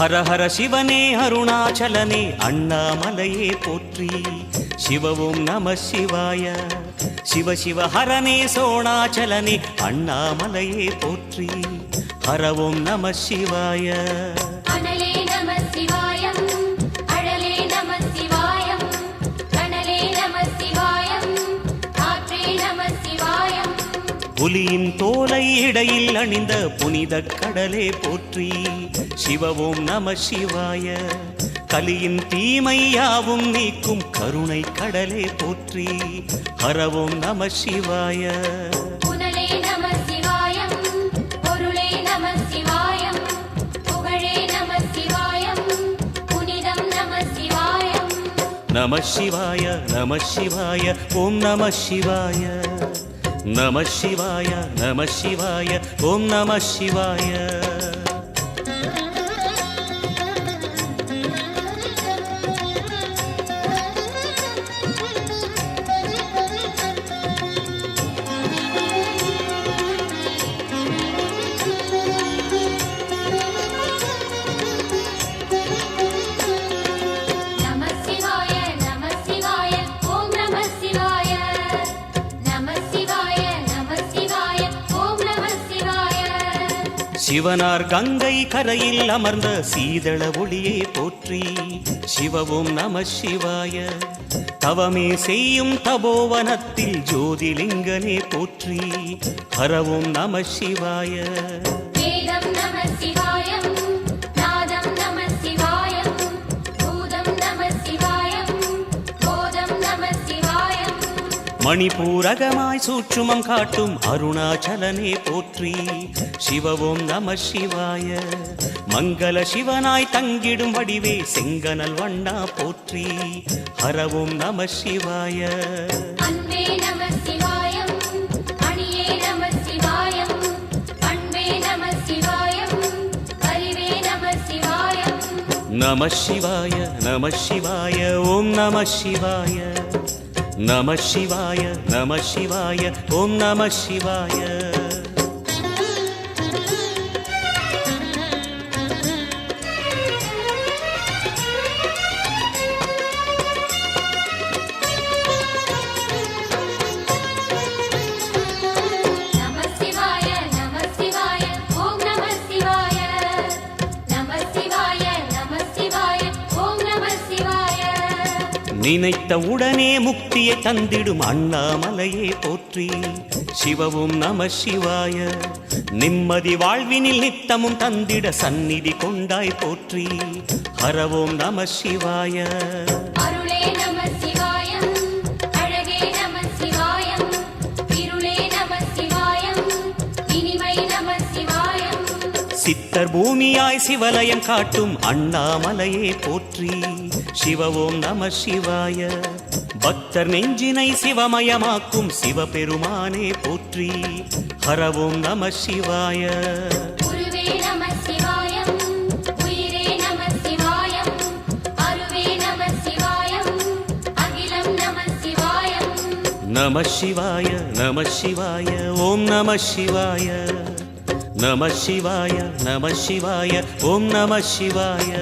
ஹர ஹர சிவனே அருணாச்சலனே அண்ணாமலையே போற்றி. சிவவும் நம சிவாய. சிவ சிவ ஹரனே சோணாச்சலனே அண்ணாமலையே போற்றி. ஹரவும் நம சிவாய. அனலே நம சிவாயம், அழலே நம சிவாயம், கனலே நம சிவாயம், காற்றே நம சிவாயம். புலியின் தோலை இடையில் அணிந்த புனித கடலே போற்றி. சிவவும் நம சிவாய. கலியின் தீமையாவும் நீக்கும் கருணை கடலே போற்றி. ஹரவும் நம சிவாய. புனலே நம சிவாயம், பொருளே நம சிவாயம், புகழே நம சிவாயம், புனிதம் நம சிவாயம். நம சிவாய நம சிவாய ஓம் நம சிவாய. நம சிவாய நம சிவாய ஓம் நம சிவாய. சிவனார் கங்கை கரையில் அமர்ந்த சீதள ஒளியே போற்றி. சிவவும் நம சிவாய. தவமே செய்யும் தபோவனத்தில் ஜோதிலிங்கனே போற்றி. ஹரவும் நம சிவாய. வேதம் நம சிவாயம், நாதம் நம சிவாயம், பூதம் நம சிவாயம், போதம் நம சிவாயம். மணிபூரகமாய் சூட்சுமம் காட்டும் அருணாச்சலனே போற்றி. சிவவும் நம சிவாய. மங்கள சிவனாய் தங்கிடும் வடிவே செங்கனல் வண்ணா போற்றி. ஹரவும் நம சிவாய. அன்பே நம சிவாயம், அணியே நம சிவாயம், அன்பே நம சிவாயம், அறிவே நம சிவாயம். நம சிவாய நம சிவாய ஓம் நம சிவாய. நம சிவாய நம சிவாய ஓம் நம சிவாய. நினைத்த உடனே முக்தியை தந்திடும் அண்ணாமலையே போற்றி. சிவவும் நம சிவாய. நிம்மதி வாழ்வினில் நித்தமும் தந்திட சந்நிதி கொண்டாய் போற்றி. ஹரவும் நம சிவாய. அருளே நம சிவாயம், அழகே நம சிவாயம், இருளே நம சிவாயம், இனிமை நம சிவாயம். சித்தர் பூமியாய் சிவலயம் காட்டும் அண்ணாமலையே போற்றி. சிவவும் நம சிவாய. பக்தர் நெஞ்சினை சிவமயமாக்கும் சிவபெருமானே போற்றி. ஹரவும் நம சிவாய. குருவே நம சிவாயம், உயிரே நம சிவாயம், அருவே நம சிவாயம், அகிலம் நம சிவாயம். நம சிவாய நம சிவாய ஓம் நம சிவாய. நம சிவாய நம சிவாய ஓம் நம சிவாய.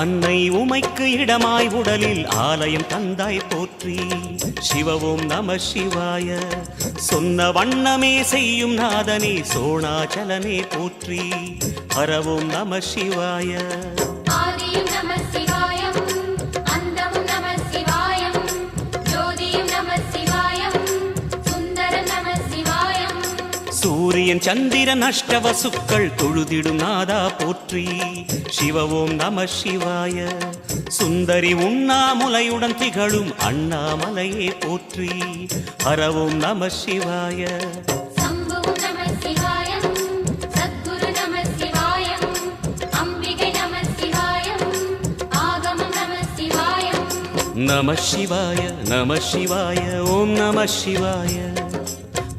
அன்னை உமைக்கு இடமாய் உடலில் ஆலயம் தந்தாய் போற்றி. சிவவும் நம சிவாய. சொன்ன வண்ணமே செய்யும் நாதனே சோணாச்சலனே போற்றி. ஹரவும் நம சிவாய. ஆதியும் நம சிவாயம், அந்தமும் நம சிவாயம், ஜோதியும் நம சிவாயம், சுந்தரம் நம சிவாயம். சூரியன் சந்திரன் அஷ்டவசுக்கள் தொழுதிடும் நாதா போற்றி. சிவவும் நம சிவாய. சுந்தரி உண்ணாமுலையுடன் திகழும் அண்ணாமலையே போற்றி. ஹரவும் நம சிவாய. சம்புவும் நம சிவாயம், சத்குரு நம சிவாயம், அம்பிகை நம சிவாயம், ஆகமம் நம சிவாயம். நம சிவாய நம சிவாய ஓம் நம சிவாய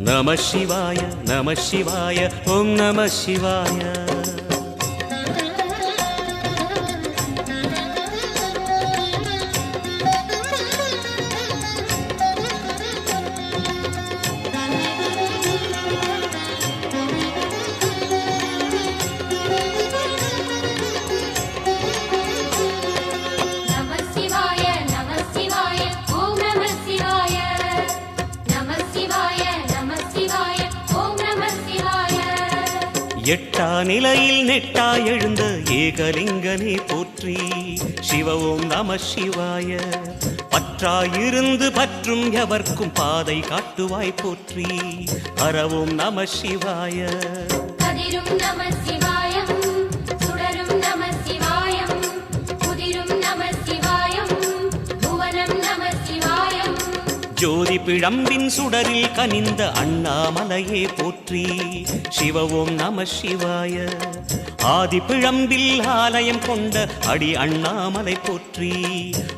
நம சிவாய நம சிவாய ஓம் நம சிவாய நம சிவாய நம சிவாய ஓம் நம சிவாய நம சிவாய நம சிவாய ஓம் நம சிவாய எட்டா நிலையில் நெட்டா எழுந்த ஏகலிங்கனே போற்றி சிவ ஓம் நம சிவாய பற்றாயிருந்து பற்றும் எவர்க்கும் பாதை காட்டுவாய் போற்றி ஹரவோம் நம சிவாய கதிரும் நம சிவாயம் சுடரும் நம சிவாயம் குதிரும் நம சிவாயம் புவனம் நம சிவாயம் ஜோதி பிழம்பின் சுடரில் கனிந்த அண்ணாமலையே போற்றி சிவ ஓம் நம சிவாய ஆதி பிழம்பில் ஆலயம் கொண்ட அடி அண்ணாமலை போற்றி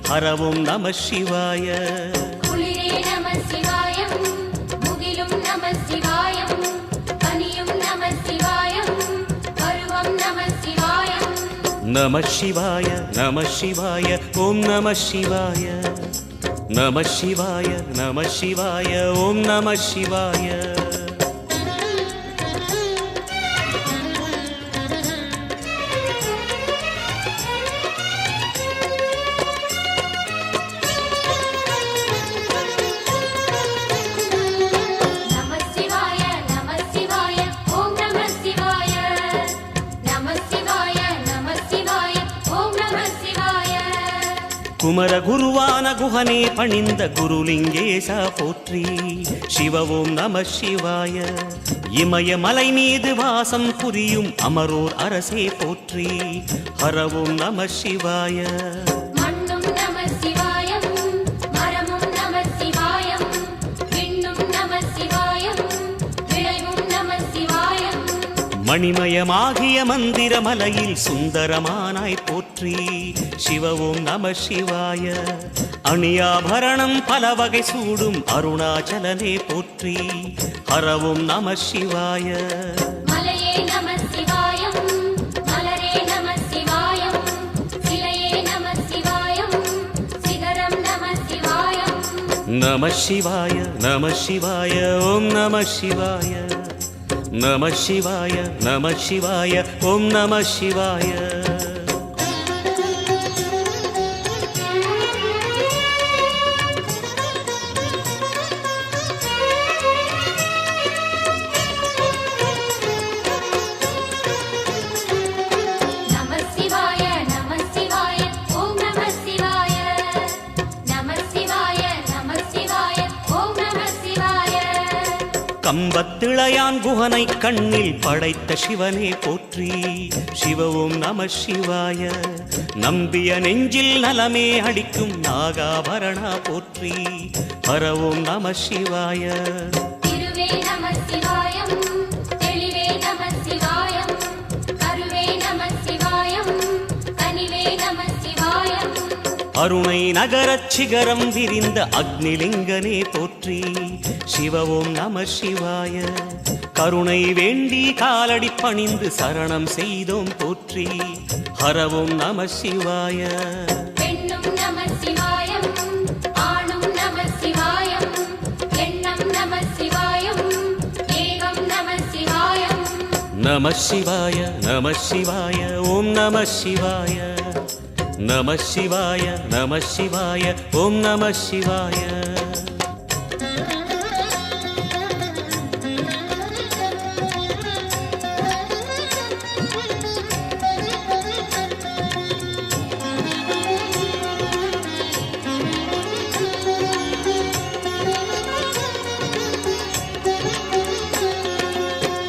ஹரவோம் நம சிவாய குளிரே நம சிவாயம் முகிலும் நம சிவாயம் பனியும் நம சிவாயம் பருவம் நம சிவாயம் நம சிவாய நம சிவாய ஓம் நம சிவாய நம சிவாய நம சிவாய ஓம் நம சிவாய நம சிவாய நம சிவாய ஓம் நம சிவாய நம சிவாய நம சிவாய ஓம் நம சிவாய குமர குருவான குஹனே பணிந்த குருலிங்கேசா போற்றி சிவ ஓம் நம சிவாய இமய மலை மீது வாசம் புரியும் அமரோர் அரசே போற்றி ஹரவோம் நம சிவாய மண்ணும் நம சிவாயம் மரமும் நம சிவாயம் விண்ணும் நம சிவாயம் விளைவும் நம சிவாயம் மணிமயமாகிய மந்திர மலையில் சுந்தரமானாய் போற்றி சிவ ஓம் நம சிவாய அணியாபரணம் பல வகை சூடும் அருணாச்சலனே போற்றி ஹரவோம் நம சிவாய மலையே நம சிவாயம் மலரே நம சிவாயம் சிலையே நம சிவாயம் சிகரம் நம சிவாயம் நம சிவாய நம சிவாய ஓம் நம சிவாய நம சிவாய நம சிவாய ஓம் நம சிவாய நம சிவாய நம சிவாய ஓம் நம சிவாய நம சிவாய நம சிவாய ஓம் நம சிவாய கம்பத்திளையான் குஹனை கண்ணில் படைத்த சிவனே போற்றி சிவ ஓம் நம சிவாய நம்பிய நெஞ்சில் நலமே அளிக்கும் நாகாபரணா போற்றி ஹரவோம் நம சிவாய திருவே நம சிவாயம் தெளிவே நம சிவாயம் கருவே நம சிவாயம் கனிவே நம சிவாயம் அருணை நகரச் சிகரம் விரிந்த அக்னிலிங்கனே போற்றி சிவ ஓம் நம சிவாய கருணை வேண்டி காலடி பணிந்து சரணம் செய்தோம் போற்றி ஹரவோம் நம சிவாய பெண்ணும் நம சிவாயம் ஆணும் நம சிவாயம் எண்ணம் நம சிவாயம் ஏகம் நம சிவாயம் நம சிவாய நம சிவாய ஓம் நம சிவாய நம சிவாய நம சிவாய ஓம் நம சிவாய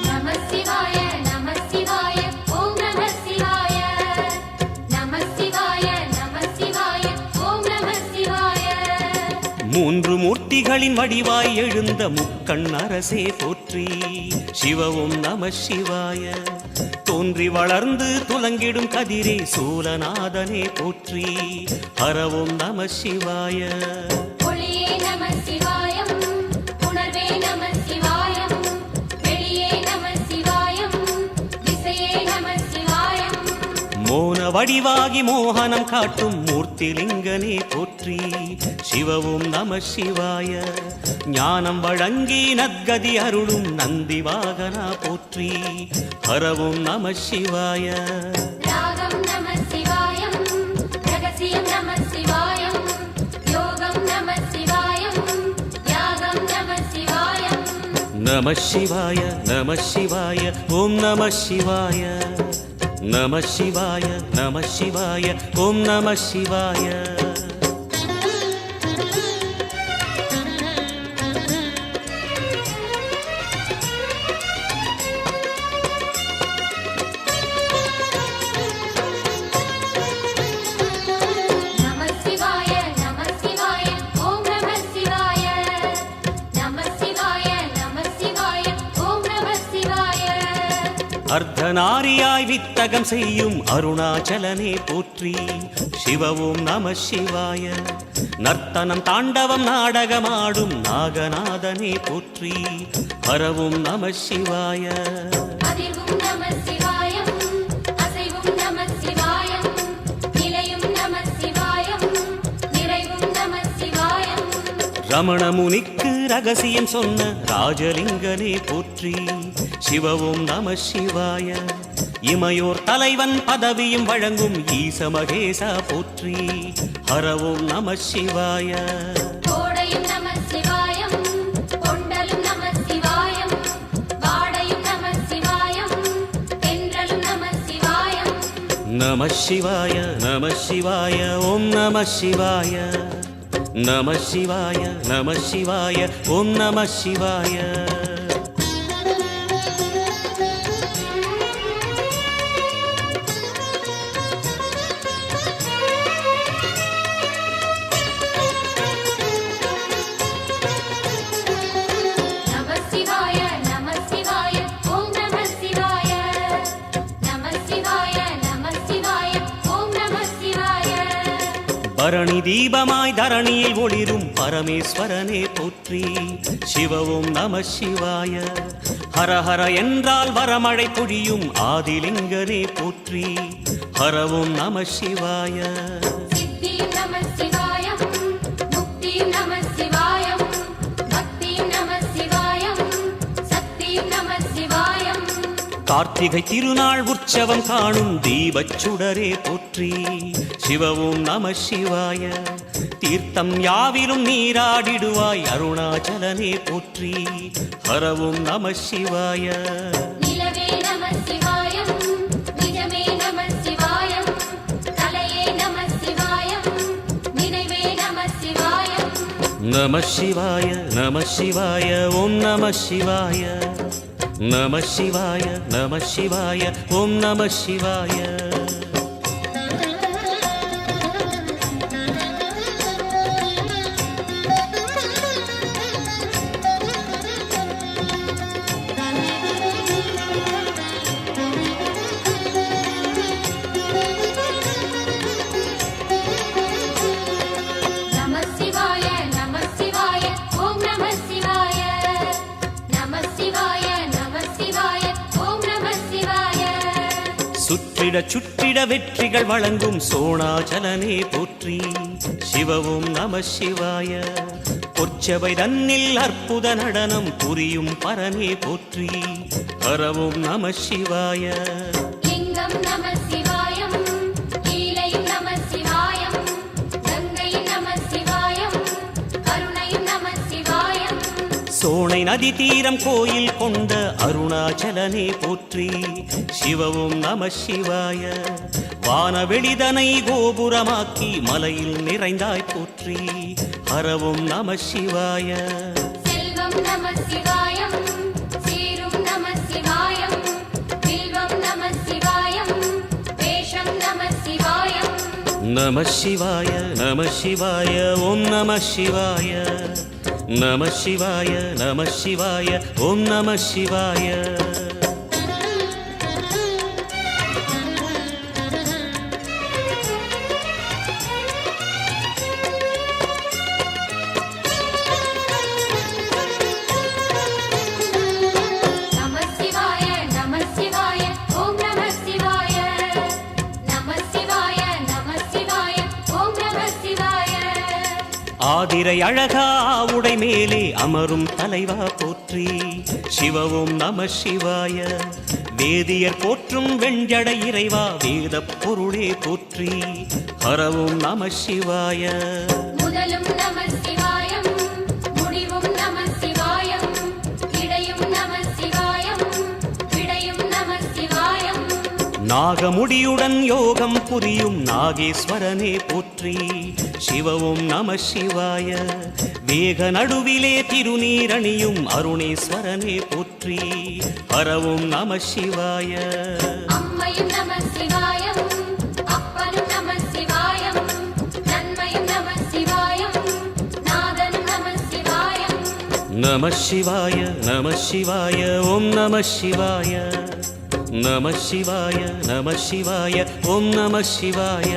நம சிவாய நம சிவாய ஓம் நம சிவாய நம சிவாய நம சிவாய ஓம் நம சிவாய மூன்று மூர்த்திகளின் வடிவாய் எழுந்த முக்கண் அரசே போற்றி சிவ ஓம் நம சிவாய தோன்றி வளர்ந்து துலங்கிடும் கதிரே சூலநாதனே போற்றி. ஹரவோம் நம சிவாய. ஒளியே நம சிவாயம், உணர்வே நம சிவாயம், வெளியே நம சிவாயம், திசையே நம சிவாயம். மோன வடிவாகி மோகனம் காட்டும் மூர்த்திலிங்கனே போற்றி. சிவவும் நம சிவாய. ஞானம் வழங்கி நற்கதி அருளும் நந்தி வாகனா போற்றி. ஹரவும் நம சிவாய. ராகம் நம சிவாயம், ரகசியம் நம சிவாயம், யோகம் நம சிவாயம், யாகம் நம சிவாயம். நம சிவாய நம சிவாய ஓம் நம சிவாய. நம சிவாய நம சிவாய ஓம் நம சிவாய. நம சிவாய நம சிவாய ஓம் நம சிவாய. நம சிவாய நம சிவாய ஓம் நம சிவாய. அர்த்தநாரியாய் வித்தகம் செய்யும் அருணாச்சலனே போற்றி. சிவவும் நம சிவாய. நர்த்தனம் தாண்டவம் நாடகமாடும் நாகநாதனே போற்றி. ஹரவும் நம சிவாய. அதிர்வும் நம சிவாயம், அசைவும் நம சிவாயம், நிலையும் நம சிவாயம், நிறைவும் நம சிவாயம். ரமண முனிக்கு ரகசியம் சொன்ன ராஜலிங்கனே போற்றி. சிவவும் நம சிவாய. இமையோர் தலைவன் பதவியும் வழங்கும் ஈச மகேசா போற்றி. ஹரவும் நம சிவாய. கோடையும் நம சிவாயம், கொண்டலும் நம சிவாயம், வாடையும் நம சிவாயம், தென்றலும் நம சிவாயம். நம சிவாய நம சிவாய ஓம் நம சிவாய. நம சிவாய நம சிவாய ஓம் நம சிவாய. நம சிவாய நம சிவாய ஓம் நம சிவாய. நம சிவாய நம சிவாய ஓம் நம சிவாய. பரணி தீபமாய் தரணியில் ஒளிரும் பரமேஸ்வரனே போற்றி. சிவவும் நம சிவாய. ஹரஹர என்றால் வரமழை பொழியும் ஆதிலிங்கனே போற்றி. ஹரவும் நம சிவாய. சித்தியும் நம சிவாயம், முக்தியும் நம சிவாயம், பக்தியும் நம சிவாயம், சக்தியும் நம சிவாயம். கார்த்திகை திருநாள் உற்சவம் காணும் தீபச் சுடரே போற்றி. சிவவும் நம சிவாய. தீர்த்தம் யாவிலும் நீராடிடுவாய் அருணாச்சலனே போற்றி. ஹரவும் நம சிவாய. நிலவே நம சிவாயம், நிஜமே நம சிவாயம், கலையே நம சிவாயம், நினைவே நம சிவாயம். நம சிவாய நம சிவாய ஓம் நம சிவாய. நம சிவாய நம சிவாய ஓம் நம சிவாய. நம சிவாய நம சிவாய ஓம் நம சிவாய. நம சிவாய நம சிவாய ஓம் நம சிவாய. சுற்றிட சுற்றிட வெற்றிகள் வழங்கும் சோணாச்சலனே போற்றி. சிவவும் நம சிவாய. பொற்சபை தன்னில் அற்புத நடனம் புரியும் பரனே போற்றி. ஹரவும் நம சிவாய. லிங்கம் நம சிவாயம், லீலையும் நம சிவாயம், கங்கையும் நம சிவாயம், கருணையும் நம சிவாயம். சோனை நதி தீரம் கோயில் கொண்ட அருணாச்சலனே போற்றி. சிவவும் நம சிவாய. வானவெளிதனை கோபுரமாக்கி மலையில் நிறைந்தாய் போற்றி. ஹரவும் நம சிவாய. செல்வம் நம சிவாயம், சீரும் நம சிவாயம், வில்வம் நம சிவாயம், வேஷம் நம சிவாயம். நம சிவாய நம சிவாய ஓம் நம சிவாய. நம சிவாய நம சிவாய ஓம் நம சிவாய. ஆதிரை அழகா உடை மேலே அமரும் தலைவா போற்றி. சிவவும் நம சிவாய. வேதியர் போற்றும் வெண்ஜடை இறைவா வேத பொருளே போற்றி. ஹரவும் நம சிவாய. முதலும் நம சிவாயம், முடிவும் நம சிவாயம், இடையும் நம சிவாயம், விடையும் நம சிவாயம். நாகமுடியுடன் யோகம் புரியும் நாகேஸ்வரனே போற்றி. சிவவும் நம சிவாய. வேக நடுவிலே திருநீரணியும் அருணேஸ்வரனே போற்றி. ஹரவும் நம சிவாய. அம்மையும் நம சிவாயம், அப்பனும் நம சிவாயம், நன்மையும் நம சிவாயம், நாதனும் நம சிவாயம். நம சிவாய நம சிவாய ஓம் நம சிவாய. நம சிவாய நம சிவாய ஓம் நம சிவாய.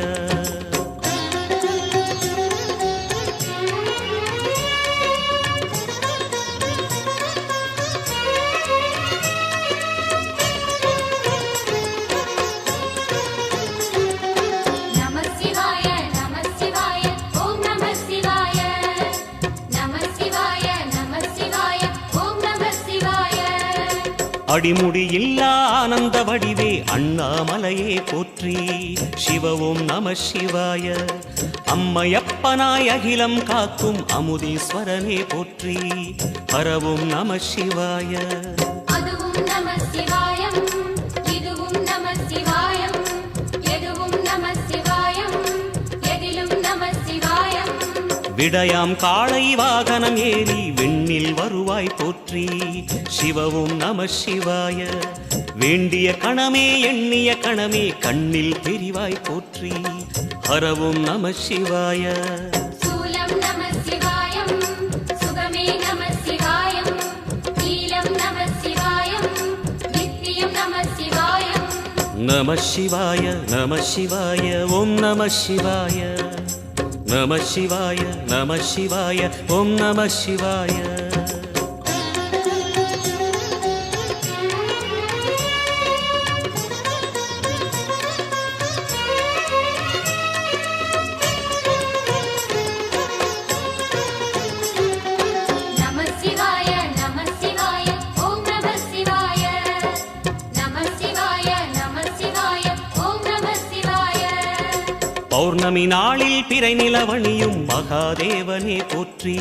நம சிவாய நம சிவாய ஓம் நம சிவாய. நம சிவாய நம சிவாய ஓம் நம சிவாய. அடிமுடியில்லா ஆனந்த வடிவே அண்ணாமலையே போற்றி. சிவவும் நம சிவாய. அம்மையப்பனாய் அகிலம் காக்கும் அமுதீஸ்வரனே போற்றி. ஹரவும் நம சிவாய. அதுவும் நம சிவாயம், இதுவும் நம சிவாயம், எதுவும் நம சிவாயம், எதிலும் நம சிவாயம். விடயாம் காளை வாகனம் ஏறி விண்ணில் வருவாய் போற்றி. சிவவும் நம சிவாய. வேண்டிய கணமே எண்ணிய கணமே கண்ணில் தெரிவாய் போற்றி. ஹரவும் நம சிவாய. சூலம் நம சிவாயம், சுகமே நம சிவாயம், நீலம் நம சிவாயம், நித்தியம் நம சிவாயம். நம சிவாய நம சிவாய ஓம் நம சிவாய. நம சிவாய நம சிவாய ஓம் நம சிவாய. நம சிவாய நம சிவாய ஓம் நம சிவாய. நம சிவாய நம சிவாய ஓம் நம சிவாய. பௌர்ணமி நாளில் பிறை நிலவணியும் மகாதேவனே போற்றி.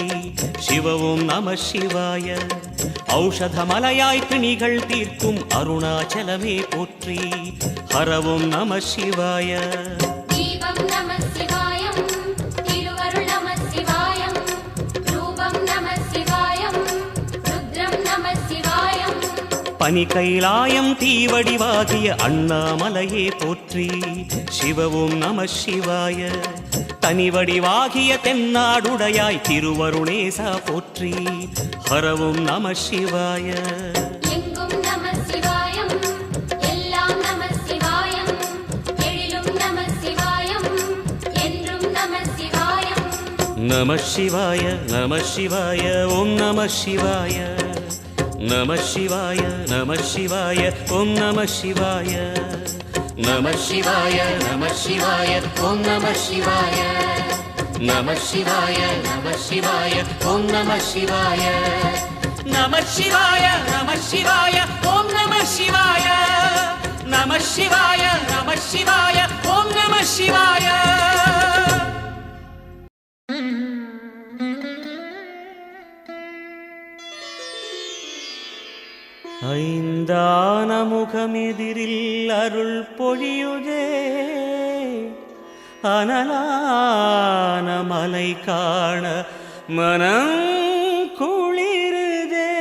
சிவவும் நம சிவாய. ஔஷதமலையாய் பிணிகள் தீர்க்கும் அருணாச்சலமே போற்றி. ஹரவும் நம சிவாய. தீபம் நம சிவாயம், திருவருள் நம சிவாயம், ரூபம் நம சிவாயம், ருத்ரம் நம சிவாயம். பனி கைலாயம் தீவடிவாகிய அண்ணாமலையே போற்றி. சிவவும் நம சிவாய. தனிவடிவாகிய தென்னாடுடையாய் திருவருணேசா போற்றி. ஹரவும் நம சிவாய. எங்கும் நம சிவாயம், எல்லாம் நம சிவாயம், எழிலும் நம சிவாயம், என்றும் நம சிவாயம். நம சிவாய நம சிவாய ஓம் நம சிவாய. நம சிவாய நம சிவாய ஓம் நம சிவாய. நம சிவாய நம சிவாய ஓம் நம சிவாய. நம சிவாய நம சிவாய ஓம் நம சிவாய. நம சிவாய நம சிவாய ஓம் நம சிவாய. நம சிவாய நம சிவாய ஓம் நம சிவாய. ஐந்தான முகமெதிரில் அருள் பொழியுதே. அனலான மலை காண மனம் குளிருதே.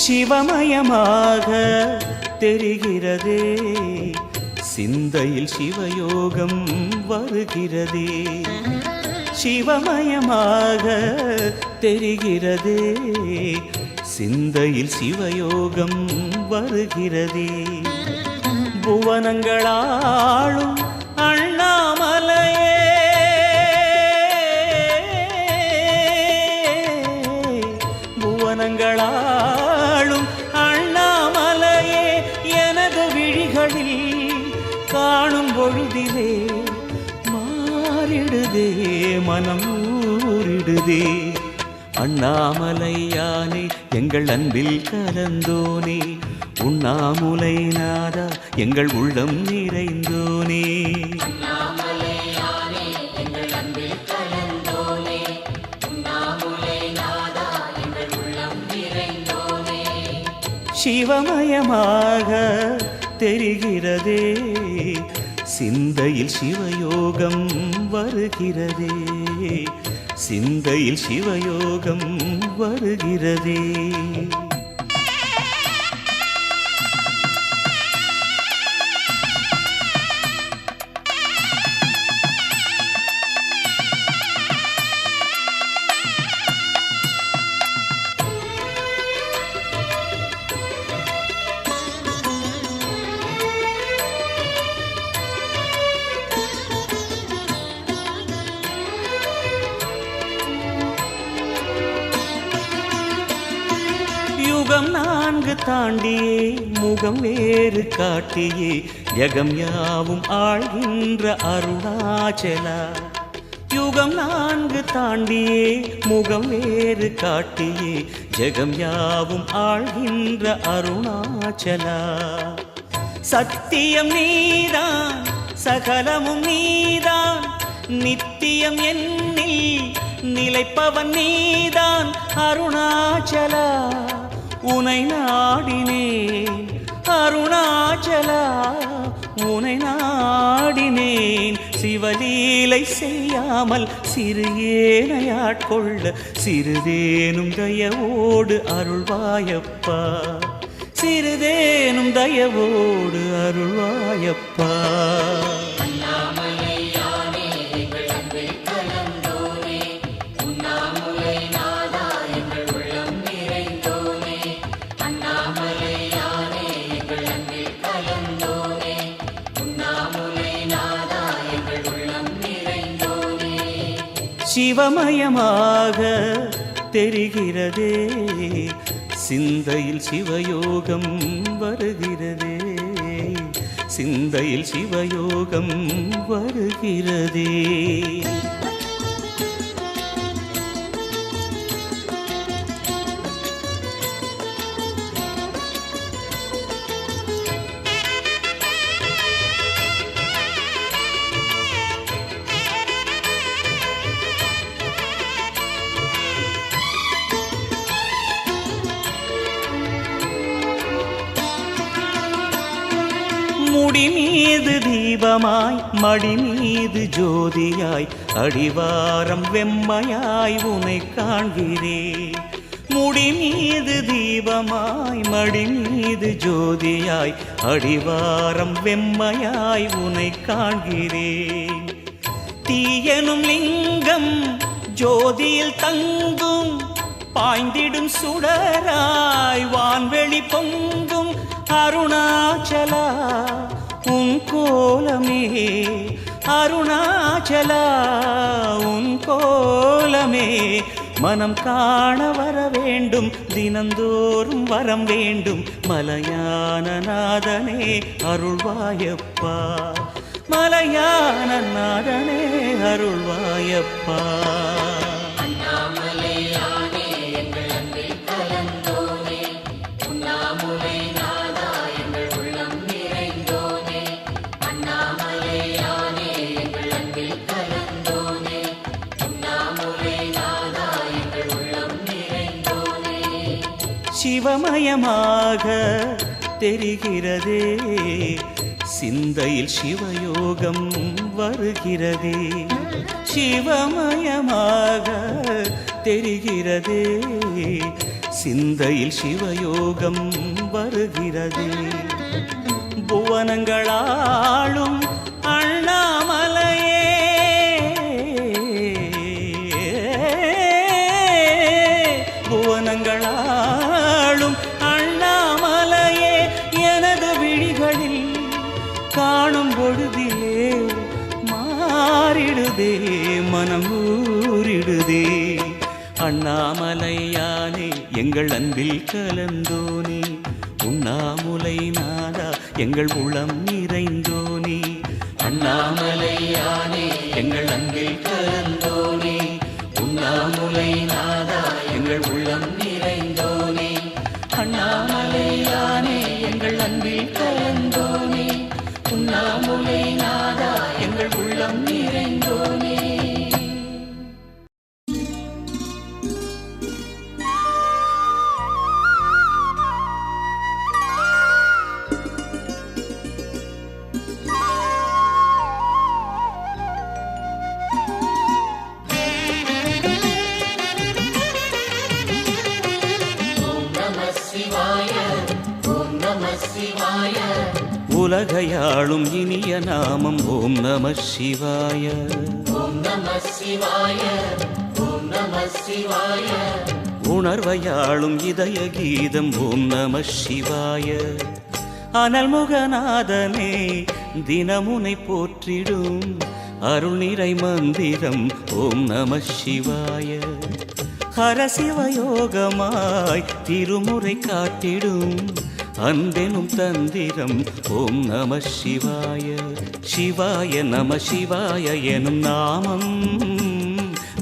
சிவமயமாக தெரிகிறதே, சிந்தையில் சிவயோகம் வருகிறதே. சிவமயமாக தெரிகிறதே, சிந்தையில் சிவயோகம் வருகிறதே. புவனங்களாளும் அண்ணாமலையே, புவனங்களாளும் அண்ணாமலையே, எனது விழிகளில் காணும் பொழுதிலே மாறிடுதே மனம் ஊறிடுதே. அண்ணாமலையானே எங்கள் அன்பில் கலந்தோனே, உண்ணாமுலை நாதா எங்கள் உள்ளம் நிறைந்தோனே. சிவமயமாக தெரிகிறதே, சிந்தையில் சிவயோகம் வருகிறதே. சிந்தையில் சிவயோகம் வருகிறதே. யுகம் 4 தாண்டியே முகம் வேறு காட்டியே, ஜகம் யாவும் ஆழ்கின்ற அருணாச்சலா. யுகம் 4 தாண்டியே முகம் வேறு காட்டியே, ஜகம் யாவும் ஆழ்கின்ற அருணாச்சலா. சத்தியம் நீதான் சகலமும் நீதான், நித்தியம் என்னில் நிலைப்பவன் நீதான் அருணாச்சலா. உனை நாடினேன் அருணாச்சலா, உனை நாடினேன். சிவலீலை செய்யாமல் சிறு ஏனையாட்கொள்ள சிறிதேனும் தயவோடு அருள்வாயப்பா. சிறிதேனும் தயவோடு அருள்வாயப்பா. சிவமயமாக தெரிகிறதே, சிந்தையில் சிவயோகம் வருகிறதே. சிந்தையில் சிவயோகம் வருகிறதே. முடி மீது தீபமாய் மடி மீது ஜோதியாய், அடிவாரம் வெம்மையாய் உனை காண்கிறேன். முடி மீது தீபமாய் மடி மீது ஜோதியாய், அடிவாரம் வெம்மையாய் உனை காண்கிறேன். தீயனும் லிங்கம் ஜோதியில் தங்கும், பாய்ந்திடும் சுடராய் வான்வெளி பொங்கும் அருணாச்சலா. உன் கோலமே அருணாச்சலா, உன் கோலமே மனம் காண வர வேண்டும். தினந்தோறும் வரம் வேண்டும். மலையான நாதனே அருள்வாயப்பா. மலையான நாதனே அருள்வாயப்பா. சிவமயமாக தெரிகிறதே, சிந்தையில் சிவயோகம் வருகிறதே. சிவமயமாக தெரிகிறதே, சிந்தையில் சிவயோகம் வருகிறதே. புவனங்களாளும் அண்ணாமலையே, புவனங்களா பொழுதிலே மாறிடுதே மனம் ஊறிடுதே. அண்ணாமலையானே எங்கள் அன்பில் கலந்தோனே, உண்ணாமுலை நாதா எங்கள் உளம் நிறைந்தோனே. அண்ணாமலையானே எங்கள் அன்பில் கலந்தோனே, உண்ணாமுலை நாதா எங்கள் உள்ளம் நிறைந்தோனே. அண்ணாமலையானே எங்கள் அன்பில் கலந்தோனே, உண்ணாமுலை நாதா எங்கள் உள்ளம் நிறைந்தோனே. உலகையாளும் இனிய நாமம் ஓம் நம சிவாய. ஓம் நம சிவாய, ஓம் நம சிவாய. உணர்வையாளும் இதய கீதம் ஓம் நம சிவாய. அனல்முகநாதனே தினமுனை போற்றிடும் அருள் நிறை மந்திரம் ஓம் நம சிவாய. ஹரசிவயோகமாய் திருமுறை காட்டிடும் அன்பெனும் தந்திரம் ஓம் நம சிவாய. சிவாய நம சிவாய எனும் நாமம்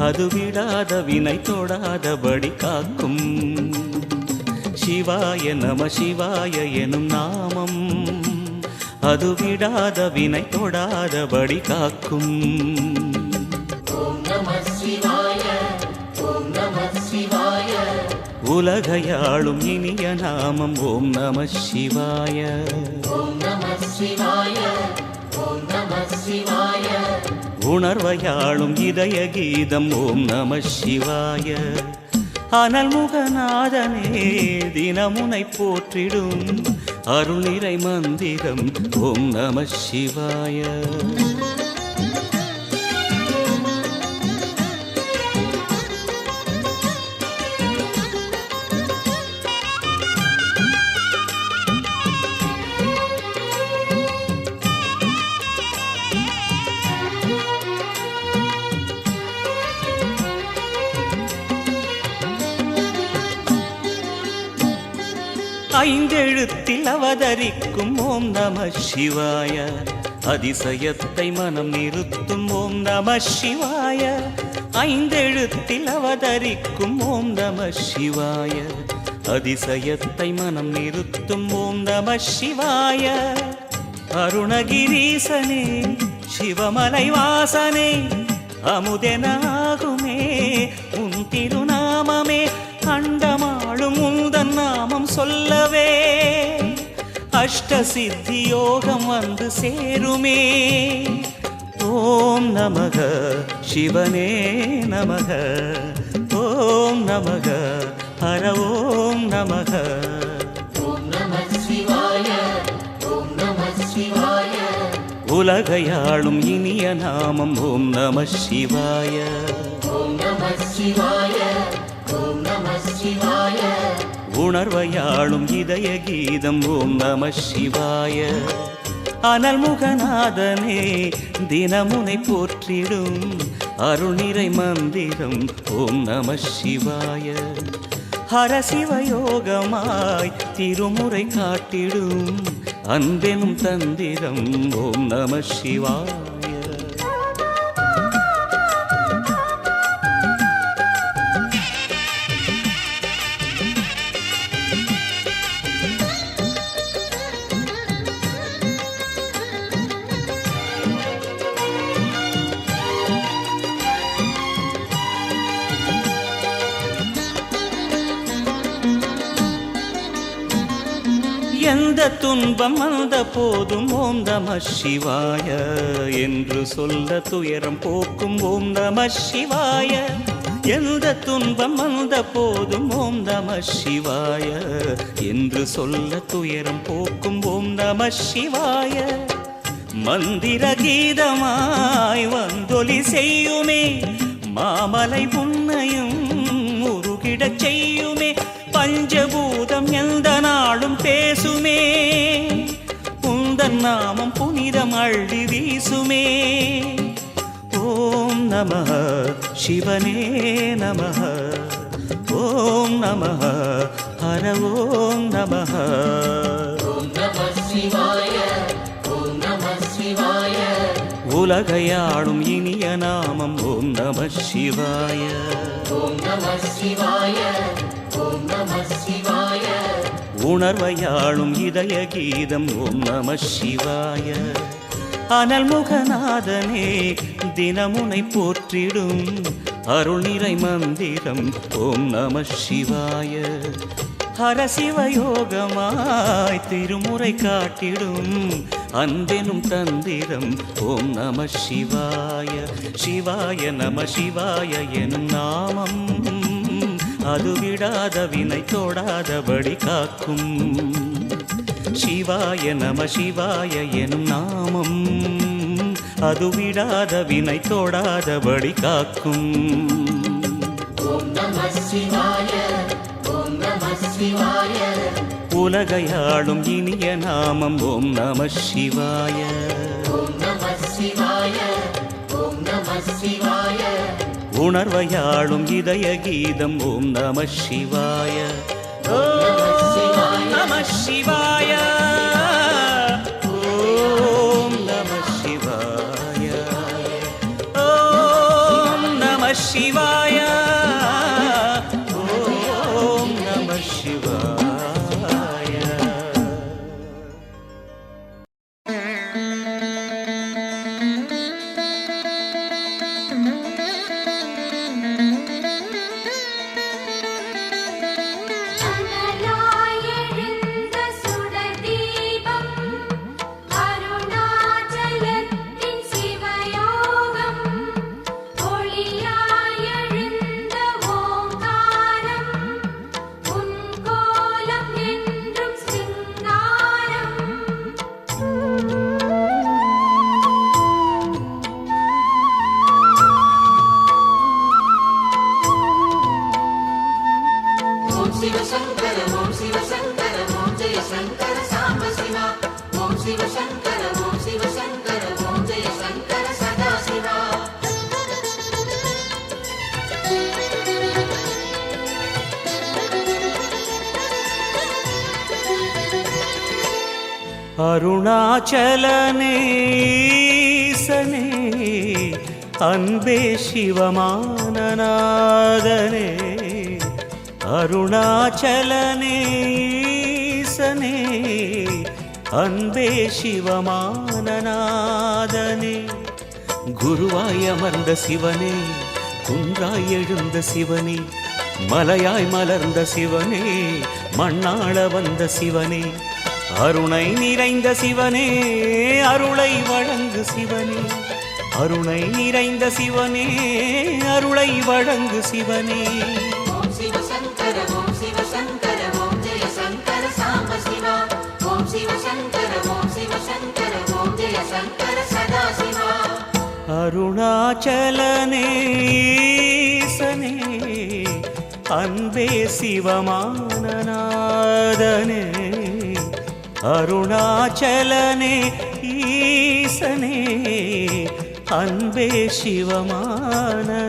அது விடாத வினை தொடாதபடி காக்கும். சிவாய நம சிவாய எனும் நாமம் அது விடாத வினை தொடாதபடி காக்கும். ஓம் நம சிவாய, ஓம் நம சிவாய. உலகையாளும் இனிய நாமம் ஓம் நம சிவாய. ஓம் நம சிவாய, ஓம் நம சிவாய. உணர்வையாளும் இதய கீதம் ஓம் நம சிவாய. அனல்முகநாதனே தினமுனை போற்றிடும் அருள் நிறை மந்திரம் ஓம் நம சிவாய. ஐந்தெழுத்தில் அவதரிக்கும் ஓம் நம சிவாய. அதிசயத்தை மனம் நிறுத்தும் ஓம் நம சிவாய. ஐந்தெழுத்தில் அவதரிக்கும் ஓம் நம சிவாய. அதிசயத்தை மனம் நிறுத்தும் ஓம் நம சிவாய. அருணகிரீசனே சிவமலை வாசனே அமுதனாகுமே உன் திருநாமமே. அண்டமாளும் உந்தன் நாமம் சொல்லவே அஷ்ட சித்தி யோகம் வந்து சேருமே. ஓம் நமக சிவனே நமக, ஓம் நமக ஹர ஓம் நமக. ஓம் நம சிவாய, ஓம் நம சிவாய. உலகையாளும் இனிய நாமம் ஓம் நம சிவாய. ஓம் நம சிவாய, ஓம் நம சிவாய. உணர்வையாளும் இதய கீதம் ஓம் நம சிவாய. அனல்முகநாதனே தினமுனை போற்றிடும் அருள் நிறை மந்திரம் ஓம் நம சிவாய. ஹரசிவயோகமாய் திருமுறை காட்டிடும் அன்பெனும் தந்திரம் ஓம் நம சிவாய. எந்த துன்பம் வந்த போதும் ஓம் நம சிவாய என்று சொல்ல துயரம் போக்கும் ஓம் நம சிவாய. எந்த துன்பம் வந்த போதும் ஓம் நம சிவாய என்று சொல்ல துயரம் போக்கும் ஓம் நம சிவாய. மந்திர கீதமாய் வந்தொலி செய்யுமே மாமலை புன்னையும் உருகிடச் செய்யுமே. பஞ்சபூதம் எந்த நாளும் பேசுமே உந்தன் நாமம் புனிதம் அள்ளி வீசுமே. ஓம் நமः சிவனே நமः, ஓம் நமः ஹர ஓம் நமः. உலகையாளும் இனிய நாமம் ஓம் நம சிவாய. உணர்வையாளும் இதய கீதம் ஓம் நம சிவாய. அனல் முகநாதனே தினமுனை போற்றிடும் அருள் நிறை மந்திரம் ஓம் நம சிவாய. ஹரசிவயோகமாய் திருமுறை காட்டிடும் அன்பெனும் தந்திரம் ஓம் நம சிவாய. சிவாய நம சிவாய எனும் நாமம் அது விடாத வினை தொடாதபடி காக்கும். சிவாய நம சிவாய எனும் நாமம் அது விடாத வினை தொடாதபடி காக்கும். உலகையாளும் இனிய நாமம் ஓம் நம சிவாய. உணர்வையாளும் இதய கீதம் ஓம் நம சிவாய. ஓம் நம சிவாய, ஓம் நம சிவாய, ஓம் நம சிவாய, ஓம் நம சிவாய. அருணாச்சலனே ஈசனே அன்பே சிவமானநாதனே. அருணாச்சலனே ஈசனே அன்பே சிவமானநாதனே. குருவாய் அமர்ந்த சிவனே, குன்றாய் எழுந்த சிவனே, மலையாய் மலர்ந்த சிவனே, மண்ணாள வந்த சிவனே, அருணை நிறைந்த சிவனே, அருளை வழங்கு சிவனே, அருணை நிறைந்த சிவனே, அருளை வழங்கு சிவனே. ஓம் சிவசங்கர ஓம் சிவசங்கர ஓம் ஜெய சங்கர சாம்ப சிவா. ஓம் சிவசங்கர ஓம் சிவசங்கர ஓம் ஜெய சங்கர சதா சிவா. அருணாச்சலனே ஈசனே அன்பே சிவமானநாதனே. அருணாச்சலனே ஈசனே அன்பே சிவமானநாதனே.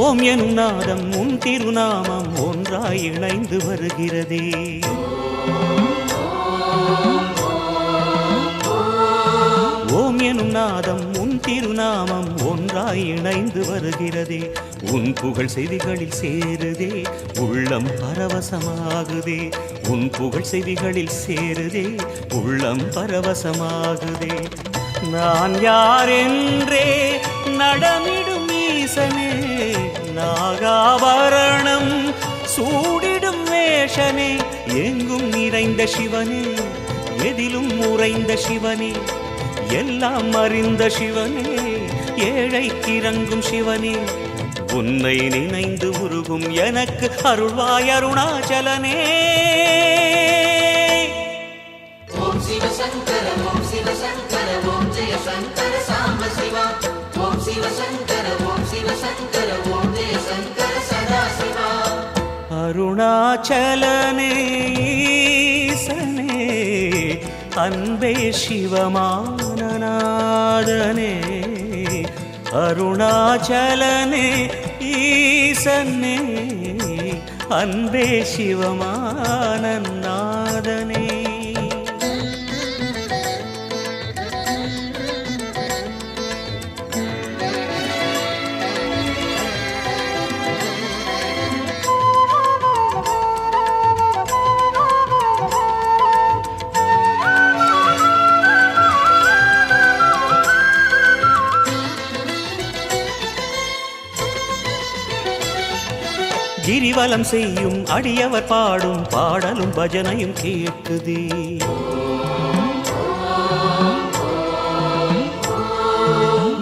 ஓம் எனும் நாதம் உன் திருநாமம் ஒன்றாய் இணைந்து வருகிறதே. ஓம் எனும் நாதம் உன் திருநாமம் ஒன்றாய் இணைந்து வருகிறதே. உன் புகழ் செவிகளில் சேருதே, உள்ளம் பரவசமாகுதே. உன் புகழ் செவிகளில் சேருதே, உள்ளம் பரவசமாகுதே. நான் யாரென்றே நடமிடும் ஈசனே, நாகாபரணம் சூடிடும் வேஷனே, எங்கும் நிறைந்த சிவனே, எதிலும் உறைந்த சிவனே, எல்லாம் அறிந்த சிவனே, ஏழைக்கிறங்கும் சிவனே, உன்னை நினைந்து உருகும் எனக்கு அருள்வாய் அருணாச்சலனே. ஓம் சிவசங்கர ஓம் சிவசங்கர ஓம் ஜெய சங்கர சாம்ப சிவா. ஓம் சிவசங்கர ஓம் சிவசங்கர ஓம் ஜெய சங்கர சதாசிவா. அருணாச்சலனே ஈசனே, அன்பே சிவமானநாதனே. அருணாச்சலனே ஈசனே, அன்பே சிவமானநாதனே. கிரிவலம் செய்யும் அடியவர் பாடும் பாடலும் பஜனையும் கேட்குதே.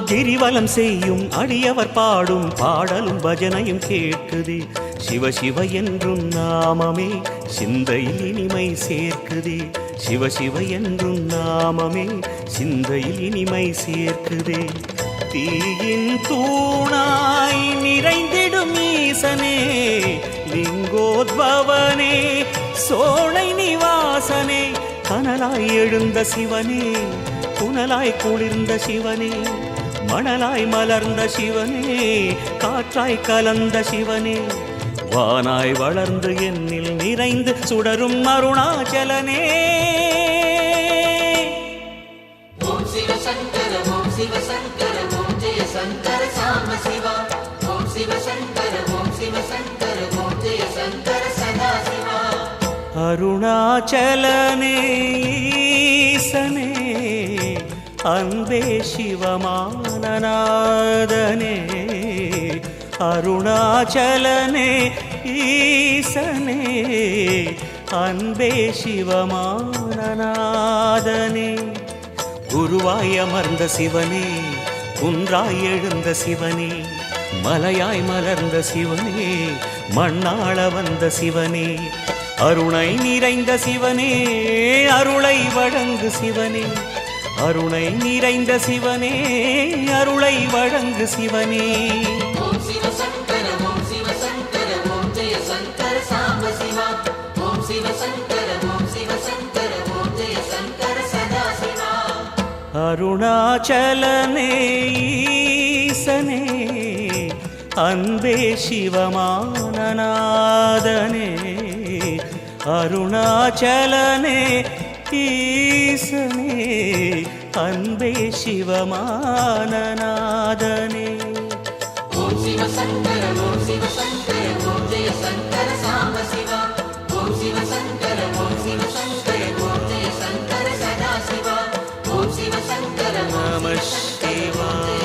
கிரிவலம் செய்யும் அடியவர் பாடும் பாடலும் பஜனையும் கேட்குதே. சிவ சிவ என்றும் நாமமே சிந்தையில் இனிமை சேர்க்குதே. சிவ சிவ என்றும் நாமமே சிந்தையில் இனிமை சேர்க்குதே. தீயின் தூணாய் நிறைந்திடும் ஈசனே, லிங்கோத்பவனே, சோலை நிவாசனே, கனலாய் எழுந்த சிவனே, புனலாய் குளிர்ந்த சிவனே, மணலாய் மலர்ந்த சிவனே, காற்றாய் கலந்த சிவனே, வானாய் வளர்ந்து என்னில் நிறைந்து சுடரும் அருணாச்சலனே. ஓம் சிவசங்கர ஓம் சிவசங்கர ஓம் ஜெய சங்கர சாம்ப சிவா. ஓம் சிவசங்கர ஓம் சிவசங்கர ஓம் ஜெய சங்கர சதாசிவா. அருணாச்சலனே ஈசனே, அன்பே சிவமானநாதனே. அருணாச்சலனே ஈசனே, அன்பே சிவமானநாதனே. குருவாய் அமர்ந்த சிவனே, குன்றாய் எழுந்த சிவனே, மலையாய் மலர்ந்த சிவனே, மண்ணாள வந்த சிவனே, அருணை நிறைந்த சிவனே, அருளை வழங்கு சிவனே, அருணை நிறைந்த சிவனே, அருளை வழங்கு சிவனே. ஓம் சிவசங்கர ஓம் சிவசங்கர ஓம் ஜெய சங்கர சாம்ப சிவா. ஓம் சிவசங்கர ஓம் சிவசங்கர ஓம் ஜெய சங்கர சதாசிவா. அருணாச்சலனே ஈசனே, அன்பே சிவமானநாதனே. அருணாச்சலனே ஈசனே, அன்பே சிவமானநாதனே. ஓம் சிவசங்கர ஓம் சிவசங்கர ஓம் ஜெய சங்கர சாம்ப சிவா. ஓம் சிவசங்கர ஓம் சிவசங்கர ஓம் ஜெய சங்கர சதாசிவா. ஓம் சிவசங்கர நம சிவாய.